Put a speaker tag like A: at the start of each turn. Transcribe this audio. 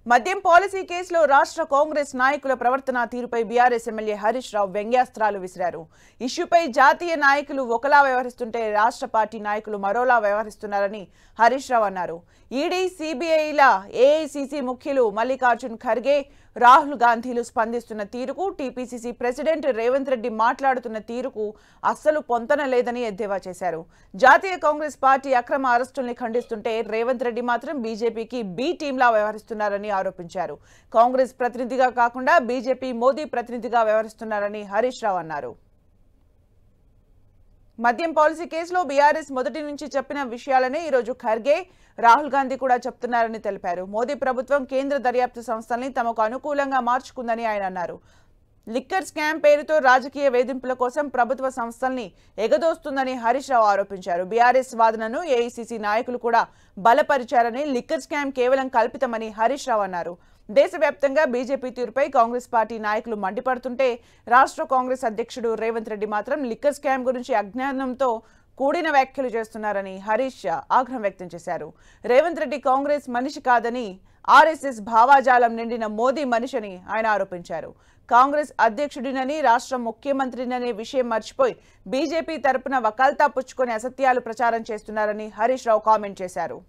A: మద్యం పాలసీ కేసులో రాష్ట్ర కాంగ్రెస్ నాయకుల ప్రవర్తన తీరుపై బీఆర్ఎస్ ఎమ్మెల్యే హరీష్ రావు వ్యంగ్యాస్త్రాలు విసిరారు. ఇష్యూపై జాతీయ నాయకులు ఒకలా వ్యవహరిస్తుంటే రాష్ట్ర పార్టీ నాయకులు మరోలా వ్యవహరిస్తున్నారని హరీష్ రావు అన్నారు. ఈడీ, సిబిఐల ఏఐసిసి ముఖ్యులు మల్లికార్జున్ ఖర్గే, రాహుల్ గాంధీలు స్పందిస్తున్న తీరుకు, టీపీసీసీ ప్రెసిడెంట్ రేవంత్ రెడ్డి మాట్లాడుతున్న తీరుకు అస్సలు పొంతన లేదని ఎద్దేవా చేశారు. జాతీయ కాంగ్రెస్ పార్టీ అక్రమ అరెస్టుల్ని ఖండిస్తుంటే రేవంత్ రెడ్డి మాత్రం బీజేపీకి బి టీంలా వ్యవహరిస్తున్నారని ఆరోపించారు. కాంగ్రెస్ ప్రతినిధిగా కాకుండా బీజేపీ మోదీ ప్రతినిధిగా వ్యవహరిస్తున్నారని హరీష్ రావు అన్నారు. మద్యం పాలసీ కేసులో బీఆర్ఎస్ మొదటి నుంచి చెప్పిన విషయాలనే ఈరోజు ఖర్గే, రాహుల్ గాంధీ కూడా చెప్తున్నారని తెలిపారు. మోదీ ప్రభుత్వం కేంద్ర దర్యాప్తు సంస్థల్ని తమకు అనుకూలంగా మార్చుకుందని ఆయన అన్నారు. లిక్కర్ స్కామ్ పేరుతో రాజకీయ వేధింపుల కోసం ప్రభుత్వ సంస్థల్ని ఎగదోస్తుందని హరీష్ రావు ఆరోపించారు. బీఆర్ఎస్ వాదనను ఏఐసిసి నాయకులు కూడా బలపరిచారని, లిక్కర్ స్కామ్ కేవలం కల్పితమని హరీష్ రావు అన్నారు. దేశవ్యాప్తంగా బీజేపీ తీరుపై కాంగ్రెస్ పార్టీ నాయకులు మండిపడుతుంటే రాష్ట్ర కాంగ్రెస్ అధ్యక్షుడు రేవంత్ రెడ్డి మాత్రం లిక్కర్ స్కామ్ గురించి అజ్ఞానంతో కూడిన వ్యాఖ్యలు చేస్తున్నారని హరీష్ ఆగ్రహం వ్యక్తం చేశారు. రేవంత్ రెడ్డి కాంగ్రెస్ మనిషి కాదని, ఆర్ఎస్ఎస్ భావాజాలం నిండిన మోదీ మనిషిని ఆయన ఆరోపించారు. కాంగ్రెస్ అధ్యక్షుడినని, రాష్ట్ర ముఖ్యమంత్రిననే విషయం మర్చిపోయి బీజేపీ తరపున వకాల్తా పుచ్చుకొని అసత్యాలు ప్రచారం చేస్తున్నారని హరీష్ రావు కామెంట్ చేశారు.